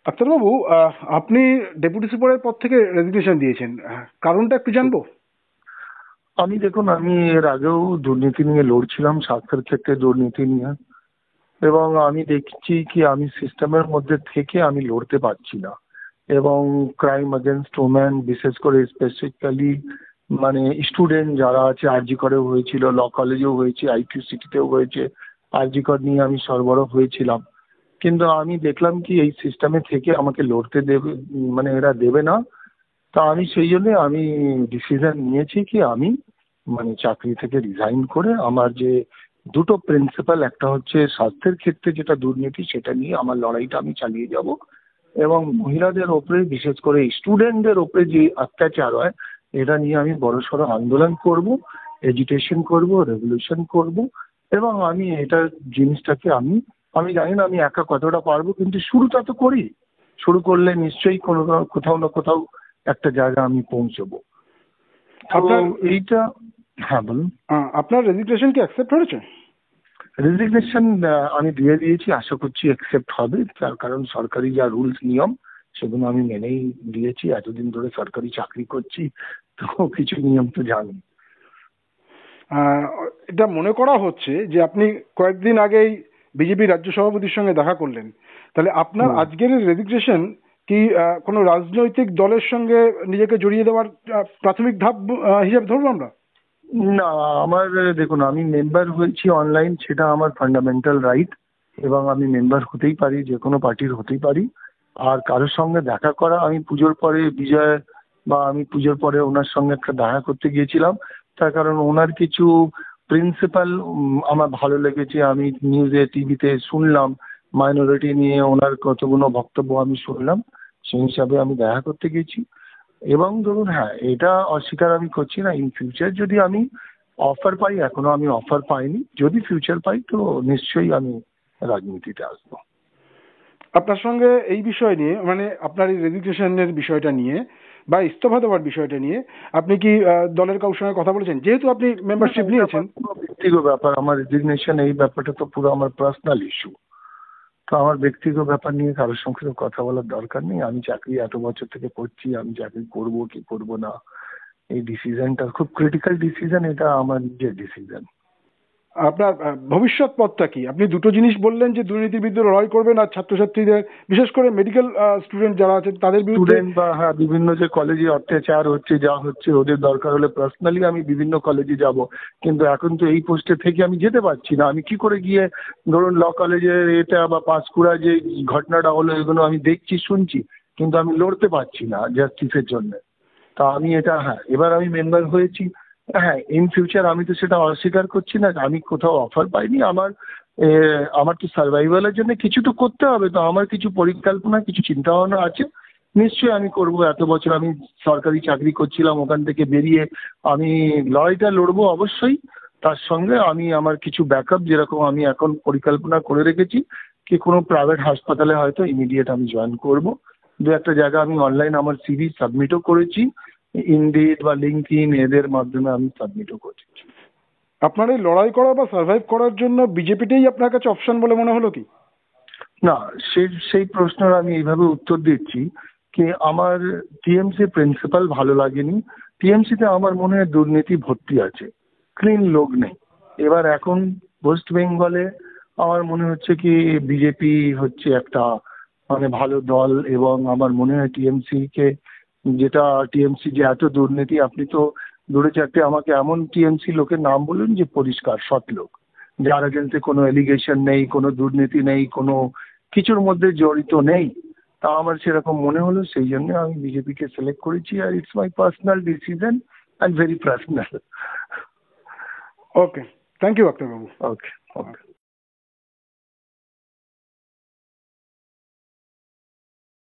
আক্তারবাবু, আপনি ডেপুটি সুপারের পদ থেকে রেজিগনেশন দিয়েছেন, কারণটা একটু জানবো? দেখুন, আমি এর আগেও দুর্নীতি নিয়ে লড়ছিলাম, স্বাস্থ্যের ক্ষেত্রে দুর্নীতি নিয়ে। এবং আমি দেখছি কি আমি সিস্টেমের মধ্যে থেকে আমি লড়তে পারছি না। এবং ক্রাইম এগেনস্ট ওম্যান, বিশেষ করে স্পেসিফিক্যালি স্টুডেন্ট যারা আছে, আরজি করেও হয়েছিল, ল কলেজেও হয়েছে, আইকিউ সিটিতেও হয়েছে, আরজি কর নিয়ে আমি সরবরাহ হয়েছিলাম। কিন্তু আমি দেখলাম কি এই সিস্টেমে থেকে আমাকে লড়তে দেবে, এরা দেবে না। তা আমি সেই জন্য আমি ডিসিশন নিয়েছি কি আমি চাকরি থেকে রিজাইন করে আমার যে দুটো প্রিন্সিপাল, একটা হচ্ছে স্বাস্থ্যের ক্ষেত্রে যেটা দুর্নীতি সেটা নিয়ে আমার লড়াইটা আমি চালিয়ে যাব। এবং মহিলাদের ওপরে, বিশেষ করে স্টুডেন্টদের ওপরে যে অত্যাচার হয়, এটা নিয়ে আমি বড়সড় আন্দোলন করব, এজিটেশন করব, রেভলিউশন করব। এবং আমি এটা জিনিসটাকে আমি আমি জানি না আমি একা কতটা পারবো, কিন্তু শুরুটা তো করি। শুরু করলে নিশ্চয়ই কোনো কোথাও না কোথাও একটা জায়গা আমি পৌঁছবো। তো আপনার এইটা। হ্যাঁ, বলুন। আপনার রেজিগনেশন কি অ্যাকসেপ্ট হয়েছে? রেজিগনেশন আমি দিয়ে দিয়েছি, আশা করছি অ্যাকসেপ্ট হবে। তার কারণ সরকারি যা রুলস নিয়ম সেগুলো আমি মেনেই দিয়েছি। এতদিন ধরে সরকারি চাকরি করছি, তো কিছু নিয়ম তো জানি। আহ, এটা মনে করা হচ্ছে যে আপনি কয়েকদিন আগেই বিজেপি রাজ্য সভাপতির সঙ্গে দেখা করলেন। তাহলে আপনার হুম। আজকের রেজিগনেশন কি কোনো রাজনৈতিক দলের সঙ্গে নিজেকে জড়িয়ে দেওয়ার প্রাথমিক ধাপ হিসেবে ধরবো আমরা? না, আমার দেখুন, আমি মেম্বার হয়েছি অনলাইন, সেটা আমার ফান্ডামেন্টাল রাইট। এবং আমি মেম্বার হতেই পারি, যে কোনো পার্টির হতেই পারি। আর কারোর সঙ্গে দেখা করা, আমি পুজোর পরে বিজয় বা আমি পুজোর পরে ওনার সঙ্গে একটা দেখা করতে গিয়েছিলাম। তার কারণ ওনার কিছু প্রিন্সিপাল আমার ভালো লেগেছে, আমি নিউজে টিভিতে শুনলাম। মাইনরিটি নিয়ে ওনার কতগুলো বক্তব্য আমি শুনলাম, সেই হিসাবে আমি দেখা করতে গেছি। এবং ধরুন, হ্যাঁ, এটা অস্বীকার আমি করছি না, ইন ফিউচার যদি আমি অফার পাই, এখনো আমি অফার পাইনি, যদি ফিউচার পাই তো নিশ্চয়ই আমি রাজনীতিতে আসবো। আপনার সঙ্গে এই বিষয় নিয়ে, মানে আপনার এই রেজিগনেশনের বিষয়টা নিয়ে বা ইস্তফা দেওয়ার বিষয়টা নিয়ে আপনি কি দলের কারোর সঙ্গে কথা বলেছেন, যেহেতু আপনি না, মেম্বারশিপ এটা নিয়েছেন? আমার পুরো ব্যক্তিগত ব্যাপার, আমার রেজিগনেশন এই ব্যাপারটা তো পুরো আমার পার্সোনাল ইস্যু। তো আমার ব্যক্তিগত ব্যাপার নিয়ে কারোর সঙ্গে তো কথা বলার দরকার নেই। আমি চাকরি এত বছর থেকে করছি, আমি চাকরি করব কি করব না, এই ডিসিশনটা খুব ক্রিটিক্যাল ডিসিশন, এটা আমার নিজের ডিসিশন। আপনার ভবিষ্যৎ পথটা কি? আপনি দুটো জিনিস বললেন, যে দুর্নীতির বিরুদ্ধে লড়াই করবেন আর ছাত্রছাত্রীদের, বিশেষ করে মেডিকেল স্টুডেন্ট যারা আছেন তাদের বিরুদ্ধে। স্টুডেন্ট বা, হ্যাঁ, বিভিন্ন যে কলেজে অত্যাচার হচ্ছে, যা হচ্ছে, ওদের দরকার হলে পার্সোনালি আমি বিভিন্ন কলেজে যাব। কিন্তু এখন তো এই পোস্টে থেকে আমি যেতে পারছি না। আমি কি করে গিয়ে, ধরুন ল কলেজের এটা বা পাঁশকুড়া যে ঘটনাটা হলো, এগুলো আমি দেখছি, শুনছি, কিন্তু আমি লড়তে পারছি না জাস্টিসের জন্য। তা আমি এটা, হ্যাঁ, এবার আমি মেম্বার হয়েছি। হ্যাঁ, ইন ফিউচার আমি তো সেটা অস্বীকার করছি না, আমি কোথাও অফার পাইনি। আমার তো সার্ভাইভালের জন্য কিছু তো করতে হবে, তো আমার কিছু পরিকল্পনা, কিছু চিন্তা ভাবনা আছে। নিশ্চয়ই আমি করব। এত বছর আমি সরকারি চাকরি করছিলাম, ওখান থেকে বেরিয়ে আমি লড়াইটা লড়বো অবশ্যই। তার সঙ্গে আমি আমার কিছু ব্যাকআপ, যেরকম আমি এখন পরিকল্পনা করে রেখেছি কি কোনো প্রাইভেট হাসপাতালে হয়তো ইমিডিয়েট আমি জয়েন করব। দু একটা জায়গা আমি অনলাইন আমার সিভি সাবমিটও করেছি, ইনডিড বা লিঙ্কডইন এদের মাধ্যমে আমি সাবমিটও করেছি। আপনার এই লড়াই করা বা সার্ভাইভ করার জন্য বিজেপিটাই আপনার কাছে অপশন বলে মনে হলো কি? না, সেই সেই প্রশ্নের আমি এইভাবে উত্তর দিচ্ছি কি আমার টিএমসি প্রিন্সিপাল ভালো লাগেনি। টিএমসিতে আমার মনে হয় দুর্নীতি ভর্তি আছে, ক্লিন লোক নেই। এবার এখন ওয়েস্ট বেঙ্গলে আমার মনে হচ্ছে কি বিজেপি হচ্ছে একটা ভালো দল। এবং আমার মনে হয় টিএমসি কে, যেটা টিএমসি যে এত দুর্নীতি, আপনি তো দূরে চারটে আমাকে এমন টিএমসি লোকের নাম বলুন যে পরিষ্কার সৎ লোক, যার এগেন্সে কোনো এলিগেশন নেই, কোনো দুর্নীতি নেই, কোনো কিছুর মধ্যে জড়িত নেই। তা আমার সেরকম মনে হলো, সেই জন্য আমি বিজেপিকে সিলেক্ট করেছি। আর it's my personal decision and very personal. Okay, thank you আক্তারবাবু। ওকে, ওকে।